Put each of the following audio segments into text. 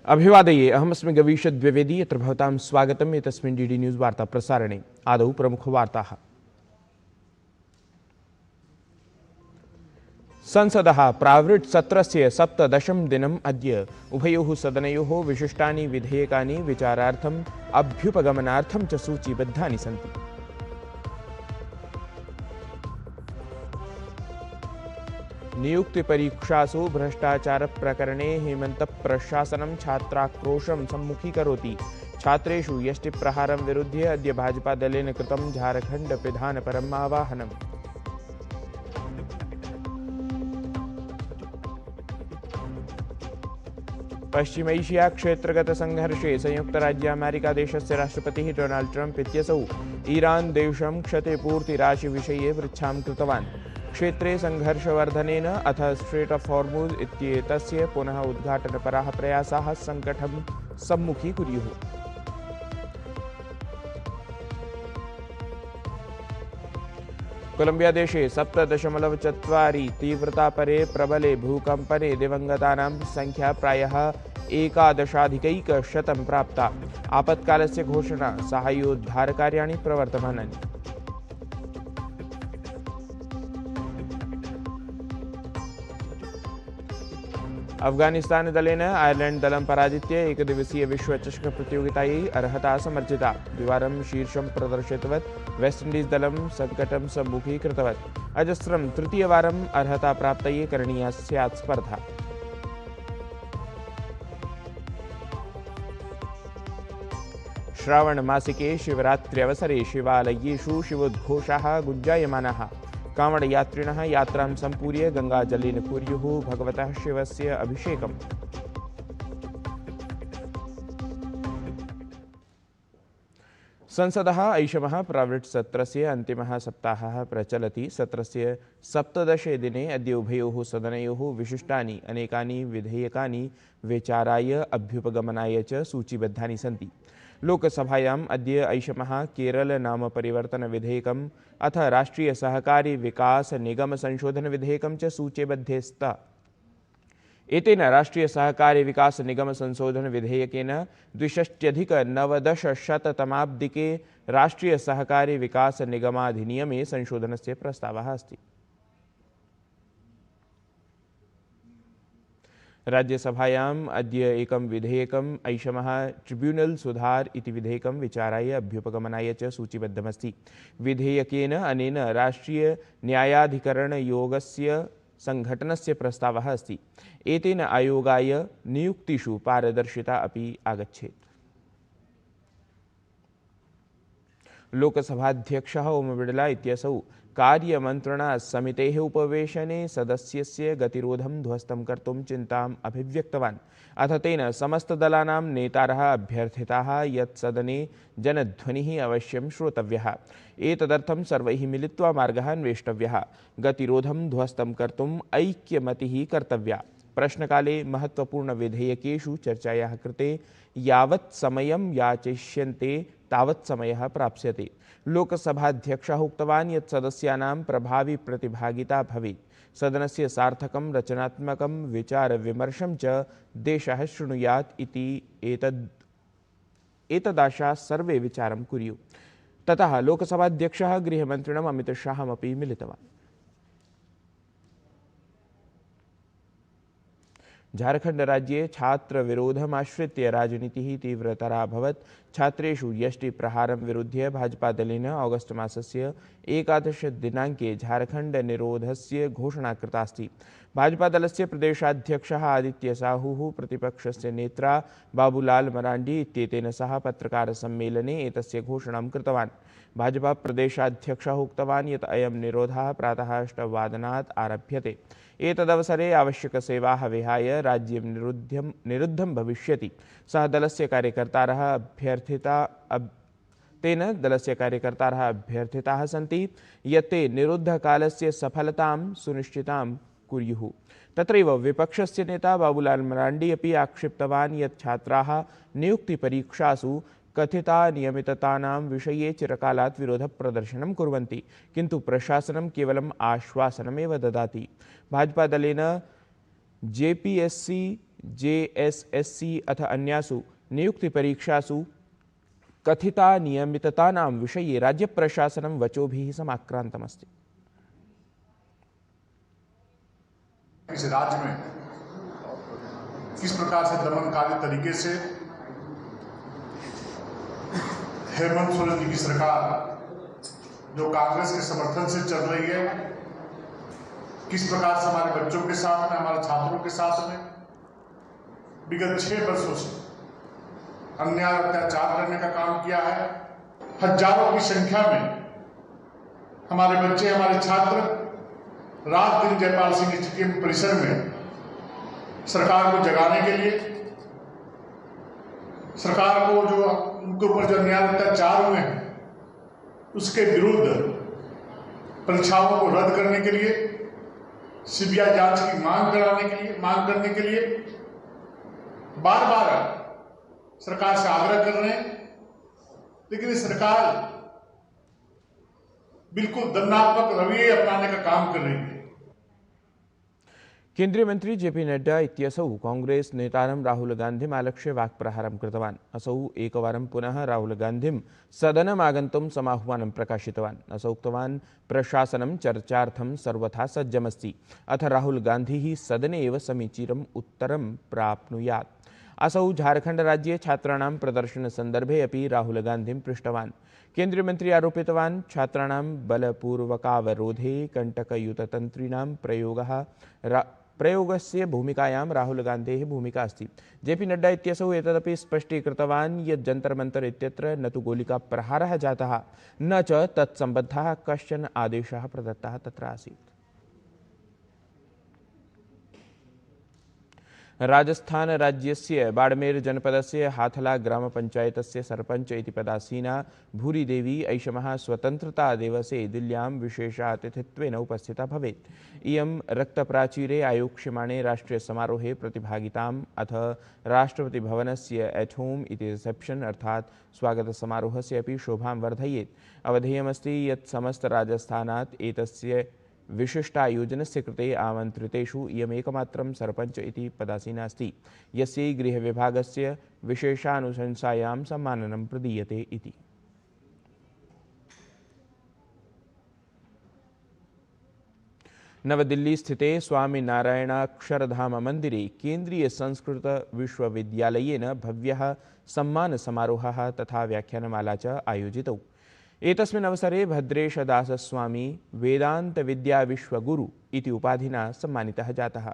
अभिवादये अहमस्मि गवीश द्विवेदी यत्र भवतां स्वागतम् एतस्मिन् डीडी न्यूज़ वार्ता प्रसारणे। आदौ प्रमुखवार्ताः। संसदः प्रावृट् सत्रस्य 17 दिनम् अद्य उभयोः सदनयोः विशिष्टानि विधेयकानि विचारार्थम् अभ्युपगमनार्थं च सूचीबद्धानि सन्ति। नियुक्तिपरीक्षासु भ्रष्टाचारप्रकरणे हेमन्तप्रशासनं छात्राक्रोशं सम्मुखीकरोति। छात्रेषु यष्टिप्रहारं विरुध्य अद्य भाजपादलेन कृतं झारखण्डपिधानपरम् आवाहनम्। पश्चिमैशिया क्षेत्रगत संघर्षे संयुक्तराज्यामेरिकादेशस्य राष्ट्रपतिः डोनाल्ड ट्रम्प इत्यसौ ईरान देशं क्षतिपूर्तिराशिविषये पृच्छां कृतवान्। क्षेत्रे संघर्षवर्धनेन अथ स्ट्रेट ऑफ हॉर्मुज इत्येतस्य पुनः उद्घाटनपराः प्रयासाः संकटं सम्मुखीकुर्युः। कोलंबिया देशे 7.4 तीव्रतापरे प्रबले भूकंपने दिवंगतानां संख्या प्रायः 11,100 प्राप्ता। आपत्कालस्य घोषणा साहाय्योद्धारकार्याणि प्रवर्तमानानि। अफगानिस्तान दलेन आयरलैंड दलं पराजित्य एकदिवसीय विश्वचषक प्रतियोगितायै अर्हता समर्जिता। द्विवारं शीर्षं प्रदर्शितवत् वेस्ट इंडीज दलं संकटं सम्मुखीकृतवत्। अजस्रं तृतीयवारम् अर्हता प्राप्तये करणीया स्यात् स्पर्धा। श्रावण मासिके शिवरात्र्यवसरे शिवालयेषु शिवोद्घोषाः गुञ्जायमानाः। कावडयात्रिणः यात्रां सम्पूर्य गंगाजलेन कुर्युः भगवतः शिवस्य अभिषेकम्। संसदः ऐषमः प्रावृट् सत्रस्य अन्तिमः सप्ताहः प्रचलति। सत्रस्य 17 दिने अद्य उभयोः सदनयोः विशिष्टानि अनेकानि विधेयकानि विचाराय अभ्युपगमनाय च सूचीबद्धानि सन्ति। लोकसभायाम् अद्य ऐषमः केरल नाम परिवर्तन विधेयकम् अथ राष्ट्रीय सहकारी विकास निगम संशोधन विधेयकं च सूचीबद्धे स्तः। एतेन राष्ट्रीय सहकारी विकास निगम संशोधन विधेयकेन 62,990 राष्ट्रीय सहकारी विकास निगमाधिनियमे संशोधनस्य प्रस्तावः अस्ति। राज्यसभायाम् अद्य एकं विधेयकम् ऐषमः ट्रिब्यूनल सुधार इति विधेयकं विचाराय अभ्युपगमनाय च सूचीबद्धमस्ति। विधेयकेन अनेन राष्ट्रीय न्यायाधिकरणयोगस्य संघटनस्य प्रस्तावः अस्ति। एतेन आयोगाय नियुक्तिषु पारदर्शिता अपि आगच्छेत्। लोकसभाध्यक्षः ओम बिड़ला इत्यसौ कार्यमन्त्रणा समितेः उपवेशने सदस्यस्य गतिरोधं ध्वस्तं कर्तुं चिन्ताम् अभिव्यक्तवान्। अथ तेन समस्तदलानां नेतारः अभ्यर्थिताः यत् सदने जनध्वनिः अवश्यं श्रोतव्यः। एतदर्थं सर्वैः मिलित्वा मार्गः अन्वेष्टव्यः। गतिरोधं ध्वस्तं कर्तुम् ऐक्यमतिः कर्तव्या। प्रश्नकाले महत्वपूर्णविधेयकेषु चर्चायाः कृते यावत् समयं याचिष्यन्ते तावत् समयः प्राप्स्यते। लोकसभाध्यक्षः उक्तवान् यत् सदस्यानां प्रभावी प्रतिभागिता भवेत्। सदनस्य सार्थकं रचनात्मकं विचारविमर्शं च देशः शृणुयात् इति एतदाशा सर्वे विचारं कुर्युः। ततः लोकसभाध्यक्षः गृहमन्त्रिणम् अमितशाहमपि मिलितवान्। झारखंड राज्ये छात्र विरोधमाश्रित्य राजनीतिः तीव्रतरा अभवत्। छात्रेषु यष्टिप्रहारं विरुध्य भाजपादलेन ऑगस्ट मासस्य 11 दिनाङ्के झारखंड निरोधस्य घोषणा कृता अस्ति। भाजपादलस्य प्रदेशाध्यक्षः आदित्य साहुः प्रतिपक्षस्य नेत्रा बाबूलाल मरांडी इत्येतेन सह पत्रकारसम्मेलने एतस्य घोषणां कृतवान्। भाजपा प्रदेशाध्यक्षः उक्तवान् यत् अयं निरोधः प्रातः 8 वादनात् आरभ्यते। एतदवसरे आवश्यकसेवाः विहाय राज्यं निरुद्धं भविष्यति। सः दलस्य कार्यकर्तारः अभ्यर्थिताः सन्ति यत् ते निरुद्धकालस्य सफलतां सुनिश्चितां कुर्युः। तत्रैव विपक्षस्य नेता बाबूलाल मरांडी अपि आक्षिप्तवान् यत् छात्राः नियुक्तिपरीक्षासु कथितानियमिततानां विषये चिरकालात् विरोधप्रदर्शनं कुर्वन्ति, किन्तु प्रशासनं केवलम् आश्वासनमेव ददाति। भाजपादलेन जेपीएससी JSSC अथ अन्यासु नियुक्तिपरीक्षासु कथितानियमिततानां विषये राज्यप्रशासनं वचोभिः समाक्रान्तमस्ति। इस राज्य में किस प्रकार से दमनकारी तरीके से हेमंत सोरेन जी की सरकार जो कांग्रेस के समर्थन से चल रही है, किस प्रकार से हमारे बच्चों के साथ में, हमारे छात्रों के साथ में विगत 6 वर्षों से अन्याय अत्याचार करने का काम किया है। हजारों की संख्या में हमारे बच्चे, हमारे छात्र रात दिन जयपाल सिंह इंस्टीट्यूट परिसर में सरकार को जगाने के लिए, सरकार को जो उनके ऊपर जो अन्याय अत्याचार हुए हैं उसके विरुद्ध परीक्षाओं को रद्द करने के लिए, सीबीआई जांच की मांग करने के लिए बार बार सरकार से आग्रह कर रहे हैं। लेकिन ये सरकार बिल्कुल दंडात्मक रवैये अपनाने का काम कर रही है। केंद्रीय मंत्री जेपी नड्डा इत्यसौ कांग्रेस नेतारं राहुल गान्धिम् आलक्ष्य वाक्प्रहारं कृतवान्। असौ एकवारं पुनः राहुल गान्धिं सदनमागन्तुं समाह्वानं प्रकाशितवान्। असौ उक्तवान् प्रशासनं चर्चार्थं सर्वथा सज्जमस्ति, अथ राहुल गान्धिः सदने एव समीचीनम् उत्तरं प्राप्नुयात्। असौ झारखंड राज्ये छात्राणां प्रदर्शनसन्दर्भे अपि राहुल गान्धिं पृष्टवान्। केंद्रीय मंत्री आरोपितवान् छात्राणां बलपूर्वकावरोधे कण्टकयुततन्त्रीणां प्रयोगस्य भूमिकायां राहुल गान्धेः भूमिका अस्ति। जेपी नड्डा इत्यसौ एतदपि स्पष्टीकृतवान् यत् जन्तर् मन्तर् इत्यत्र न तु गोलिकाप्रहारः जातः, न च तत्सम्बद्धः कश्चन आदेशः प्रदत्तः तत्र आसीत्। राजस्थान राज्यस्य बाड़मेर जनपदस्य हाथला ग्राम पंचायतस्य सरपंच इति पदासीना भूरीदेवी ऐषमः स्वतन्त्रता दिवसे दिल्ल्यां विशेषातिथित्वेन उपस्थिता भवेत्। इयं रक्तप्राचीरे आयोक्ष्यमाणे राष्ट्रियसमारोहे प्रतिभागिताम् अथ राष्ट्रपतिभवनस्य एट होम इति रिसेप्शन अर्थात् स्वागतसमारोहस्य अपि शोभां वर्धयेत्। अवधेयमस्ति यत् समस्तराजस्थानात् एतस्य विशिष्टायोजनस्य कृते आमन्त्रितेषु इयमेकमात्रं सरपंच इति पदासीना अस्ति, यस्यै गृहविभागस्य विशेषानुशंसायां सम्माननं प्रदीयते इति। नवदिल्ली स्थिते स्वामीनारायणाक्षरधाम मन्दिरे केन्द्रीय संस्कृत विश्वविद्यालयेन भव्यः सम्मानसमारोहः तथा व्याख्यानमाला च आयोजितौ। एतस्मिन् अवसरे भद्रेशदासस्वामी वेदान्तविद्याविश्वगुरु इति उपाधिना सम्मानितः जातः।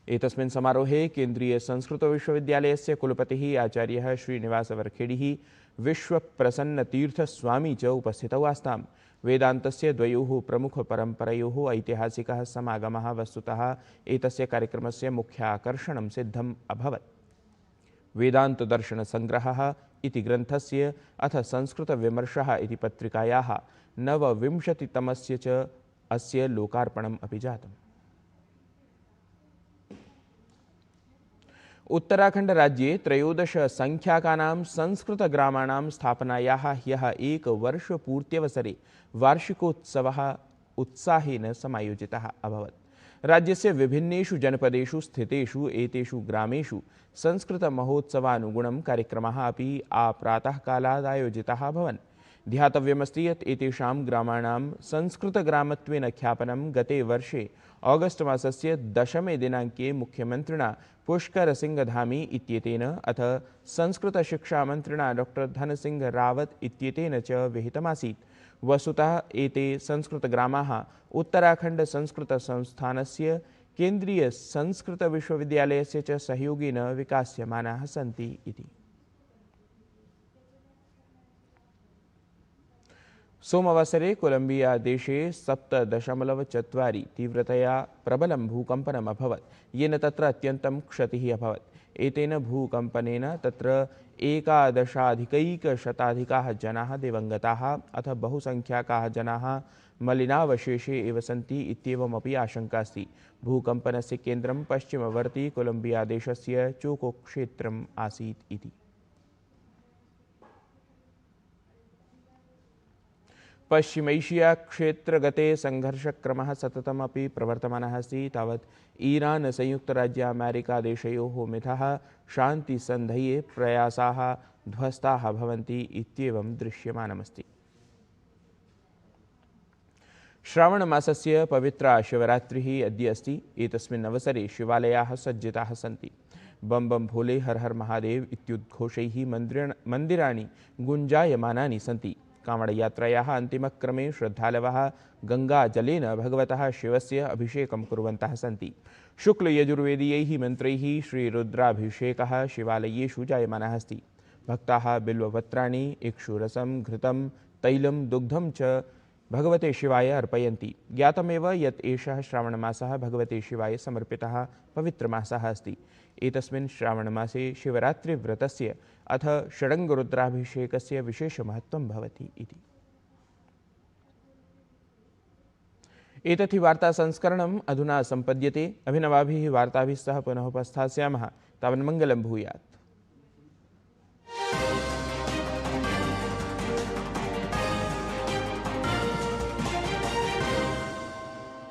एतस्मिन् समारोहे केन्द्रीय संस्कृतविश्वविद्यालयस्य कुलपतिः आचार्यः श्रीनिवासवर्खेडिः विश्वप्रसन्नतीर्थस्वामी च उपस्थितौ आस्ताम्। वेदान्तस्य द्वयोः प्रमुखपरम्परयोः ऐतिहासिकः समागमः वस्तुतः एतस्य कार्यक्रमस्य मुख्याकर्षणं सिद्धम् अभवत्। वेदान्तदर्शनसङ्ग्रहः इति ग्रन्थस्य अथ संस्कृतविमर्शः इति पत्रिकायाः 29तमस्य च अस्य लोकार्पणम् अपि जातम्। उत्तराखंड राज्ये 13 संख्याकानां संस्कृतग्रामाणां स्थापनायाः ह्यः एकवर्षपूर्त्यवसरे वार्षिकोत्सवः उत्साहेन समायोजितः अभवत्। राज्यस्य विभिन्नेषु जनपदेषु स्थितेषु एतेषु ग्रामेषु संस्कृतमहोत्सवानुगुणं कार्यक्रमाः अपि आप्रातःकालात् आयोजिताः अभवन्। ध्यातव्यमस्ति यत् एतेषां ग्रामाणां संस्कृतग्रामत्वेन ख्यापनं गते वर्षे ऑगस्ट मासस्य 10 दिनाङ्के मुख्यमन्त्रिणा पुष्करसिंहधामी इत्येतेन अथ संस्कृतशिक्षामन्त्रिणा डॉ धनसिंह रावत इत्येतेन च विहितमासीत्। वस्तुतः एते संस्कृतग्रामाः उत्तराखण्ड संस्कृतसंस्थानस्य केन्द्रीय संस्कृतविश्वविद्यालयस्य च सहयोगेन विकास्यमानाः सन्ति इति। सोमवासरे कोलंबिया देशे 7.4 तीव्रतया प्रबलं भूकम्पनम् अभवत्, येन तत्र अत्यन्तं क्षतिः अभवत्। एतेन भूकम्पनेन तत्र 11,000 जनाः दिवङ्गताः अथ बहुसंख्याकाः जनाः मलिनावशेषे एव सन्ति इत्येवमपि आशंका अस्ति। भूकम्पनस्य केन्द्रं पश्चिमवर्ती कोलंबिया देशस्य चोको क्षेत्रम् आसीत् इति। पश्चिमैशियाक्षेत्रगते सङ्घर्षक्रमः सततमपि प्रवर्तमानः अस्ति। तावत् ईरान् संयुक्तराज्य अमेरिकादेशयोः मिथः शान्तिसन्धये प्रयासाः ध्वस्ताः भवन्ति इत्येवं दृश्यमानमस्ति। श्रावणमासस्य पवित्रा शिवरात्रिः अद्य अस्ति। एतस्मिन् अवसरे शिवालयाः सज्जिताः सन्ति। बम बम भोले हर हर महादेव इत्युद्घोषैः मन्दिराणि गुञ्जायमानानि सन्ति। कावडयात्रायाः अन्तिमक्रमे श्रद्धालवः गङ्गाजलेन भगवतः शिवस्य अभिषेकं कुर्वन्तः सन्ति। शुक्लयजुर्वेदीयैः मन्त्रैः श्रीरुद्राभिषेकः शिवालयेषु जायमानः अस्ति। भक्ताः बिल्वपत्राणि, इक्षुरसं, घृतं, तैलं, दुग्धं च भगवते शिवाय अर्पयन्ति। ज्ञातमेव यत् एषः श्रावणमासः भगवते शिवाय समर्पितः पवित्रमासः अस्ति। एतस्मिन् श्रावणमासे शिवरात्रिव्रतस्य अथ षडङ्गरुद्राभिषेकस्य विशेषमहत्त्वं भवति इति। एतत् हि वार्तासंस्करणम् अधुना सम्पद्यते। अभिनवाभिः वार्ताभिः सह पुनः उपस्थास्यामः। तावन् मङ्गलं भूयात्।